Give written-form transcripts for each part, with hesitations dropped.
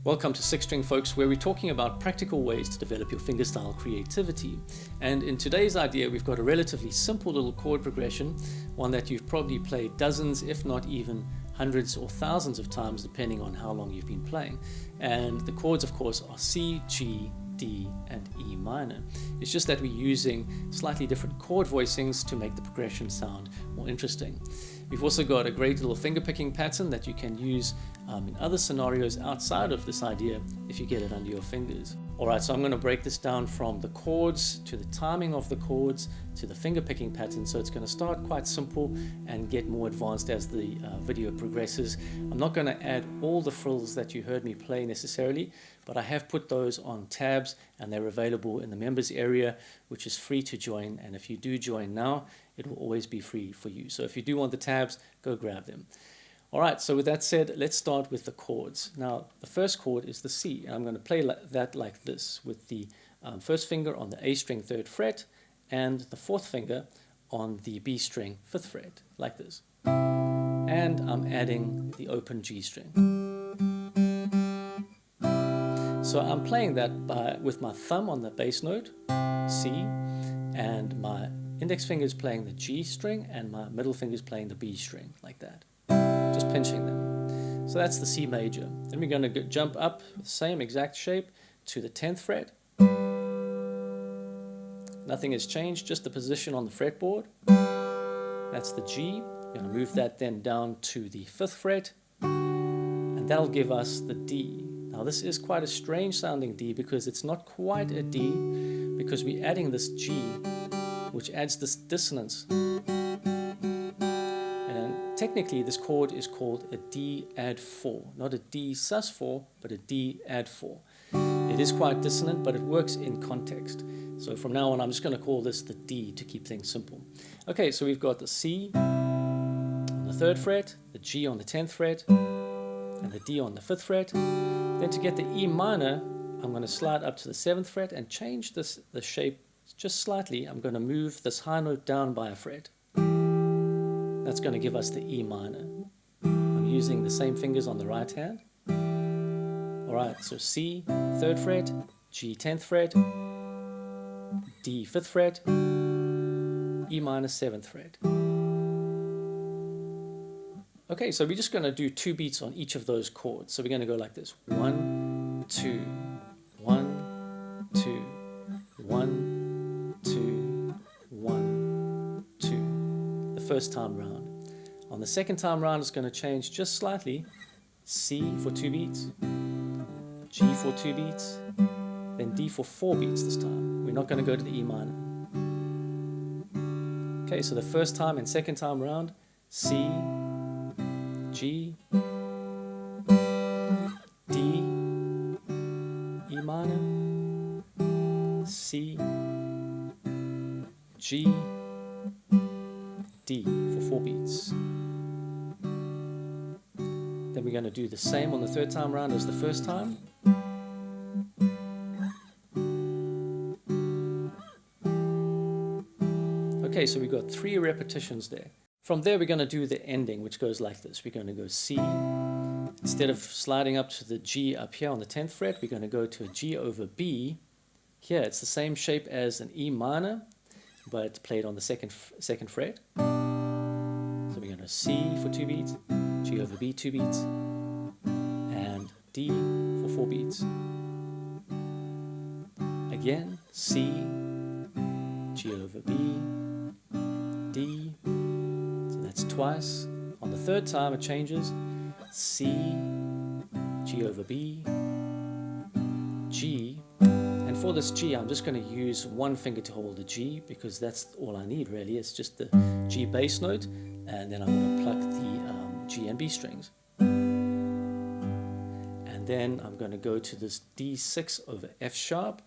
Welcome to Six String Folks, where we're talking about practical ways to develop your fingerstyle creativity. And in today's idea, we've got a relatively simple little chord progression, one that you've probably played dozens, if not even hundreds or thousands of times, depending on how long you've been playing. And the chords, of course, are C, G, D, and E minor. It's just that we're using slightly different chord voicings to make the progression sound more interesting. We've also got a great little fingerpicking pattern that you can use in other scenarios outside of this idea if you get it under your fingers. Alright, so I'm going to break this down from the chords to the timing of the chords to the fingerpicking pattern. So it's going to start quite simple and get more advanced as the video progresses. I'm not going to add all the frills that you heard me play necessarily, but I have put those on tabs and they're available in the members area, which is free to join. And if you do join now, it will always be free for you. So if you do want the tabs, go grab them. Alright, so with that said, let's start with the chords. Now, the first chord is the C, and I'm going to play that like this, with the first finger on the A string 3rd fret, and the 4th finger on the B string 5th fret, like this. And I'm adding the open G string. So I'm playing that with my thumb on the bass note, C, and my index finger is playing the G string, and my middle finger is playing the B string, like that. Just pinching them. So that's the C major. Then we're going to jump up, same exact shape, to the 10th fret. Nothing has changed, just the position on the fretboard. That's the G. We're going to move that then down to the 5th fret, and that'll give us the D. Now this is quite a strange sounding D because it's not quite a D, because we're adding this G, which adds this dissonance. Technically, this chord is called a D add 4, not a D sus 4, but a D add 4. It is quite dissonant, but it works in context. So from now on, I'm just going to call this the D to keep things simple. Okay, so we've got the C on the 3rd fret, the G on the 10th fret, and the D on the 5th fret. Then to get the E minor, I'm going to slide up to the 7th fret and change the shape just slightly. I'm going to move this high note down by a fret. That's going to give us the E minor. I'm using the same fingers on the right hand. Alright, so C, 3rd fret, G, 10th fret, D, 5th fret, E minor, 7th fret. Okay, so we're just going to do 2 beats on each of those chords. So we're going to go like this. 1, 2, 1, 2, 1, 2, 1, 2. The first time round. On the second time round, it's going to change just slightly. C for 2 beats, G for 2 beats, then D for 4 beats this time. We're not going to go to the E minor. Okay, so the first time and second time round, C, G, D, E minor, C, G, D for 4 beats. Then we're going to do the same on the third time round as the first time. Okay, so we've got 3 repetitions there. From there we're going to do the ending, which goes like this. We're going to go C. Instead of sliding up to the G up here on the 10th fret, we're going to go to a G over B. Here it's the same shape as an E minor, but played on the second fret. So we're going to C for 2 beats, G over B 2 beats, and D for 4 beats. Again, C, G over B, D. So that's twice. On the third time it changes. C, G over B, G. And for this G, I'm just going to use one finger to hold the G, because that's all I need really. It's just the G bass note, and then I'm going to pluck the G and B strings. And then I'm going to go to this D6 over F sharp,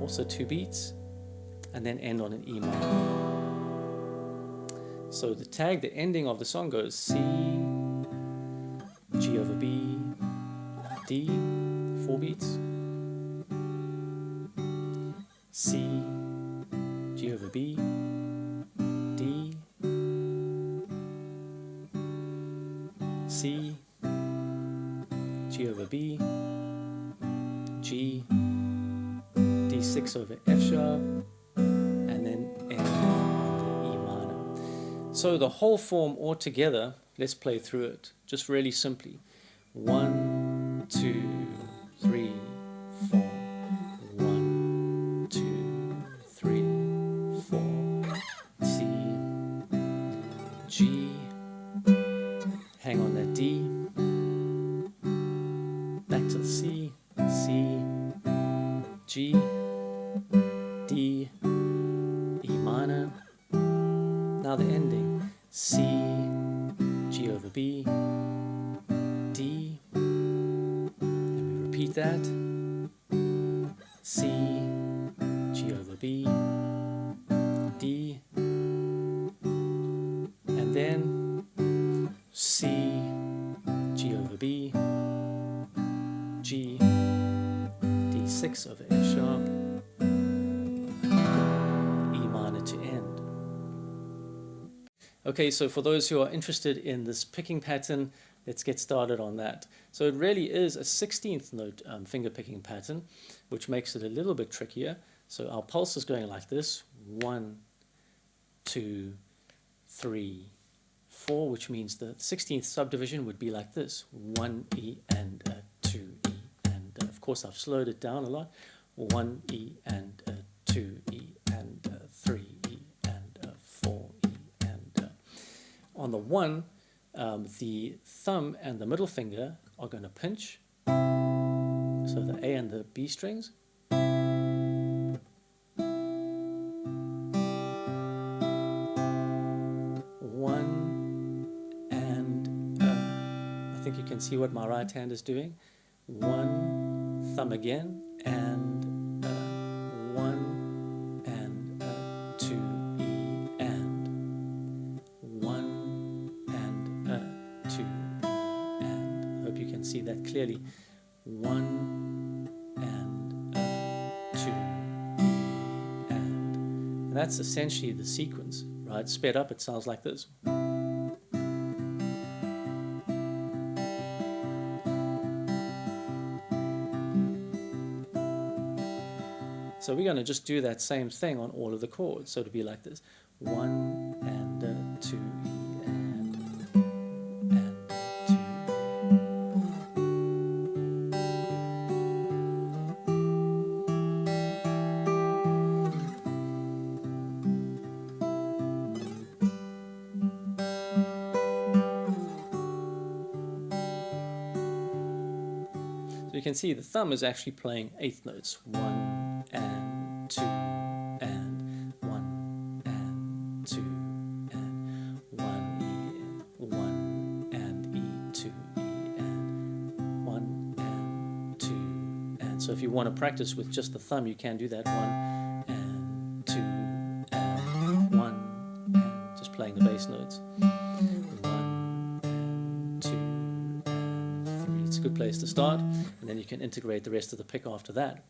also 2 beats, and then end on an E minor. So the ending of the song goes C, G over B, D, 4 beats, C, G over B, D, C, G over B, G, D6 over F sharp, and then N on the E minor. So the whole form altogether, let's play through it, just really simply. 1, 2, 3, 4. 1, 2, 3, 4. C, G, hang on that D, back to the C, C, G, D, E minor. Now the ending, C, G over B, D, and we repeat that, C, G over B, D, and then C, G over B, G, D6 over F sharp, E minor to end. Okay, so for those who are interested in this picking pattern, let's get started on that. So it really is a 16th note finger picking pattern, which makes it a little bit trickier. So our pulse is going like this, 1, 2, 3, 4, which means the 16th subdivision would be like this, 1 E and 2 E, and of course I've slowed it down a lot, 1 E and 2 E and 3 E and 4 E, and on the 1, the thumb and the middle finger are going to pinch, so the A and the B strings. I think you can see what my right hand is doing. 1, thumb again, and 1 and 2 E, and 1 and 2 E, and I hope you can see that clearly. 1 and 2 E, and that's essentially the sequence, right? Sped up, it sounds like this. So we're going to just do that same thing on all of the chords. So it'll be like this: 1 and 2 E and 2 So you can see the thumb is actually playing 8th notes. 1 and 2 and 1 and 2 and 1 E, 1 and E, 2 E, and 1 and 2, and so if you want to practice with just the thumb, you can do that. 1 and 2 and 1 and just playing the bass notes. 1 and 2 and 3. It's a good place to start, and then you can integrate the rest of the pick after that.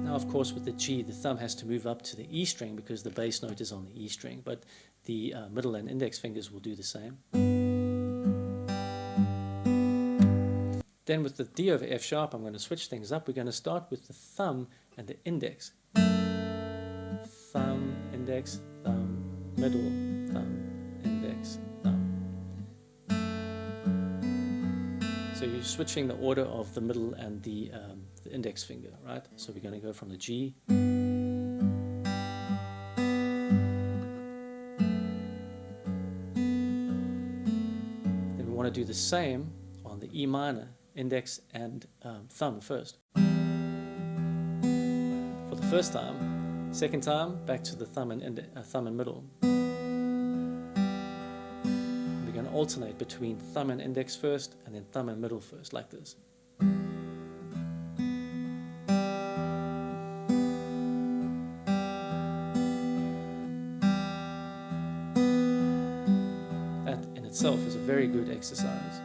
Of course, with the G, the thumb has to move up to the E string because the bass note is on the E string, but the middle and index fingers will do the same. Then with the D over F sharp, I'm going to switch things up. We're going to start with the thumb and the index. Thumb, index, thumb, middle, thumb, index, thumb. So you're switching the order of the middle and the index finger, right? So we're going to go from the G. Then we want to do the same on the E minor, index and thumb first. For the first time. Second time, back to the thumb and middle. We're going to alternate between thumb and index first, and then thumb and middle first, like this. That in itself is a very good exercise.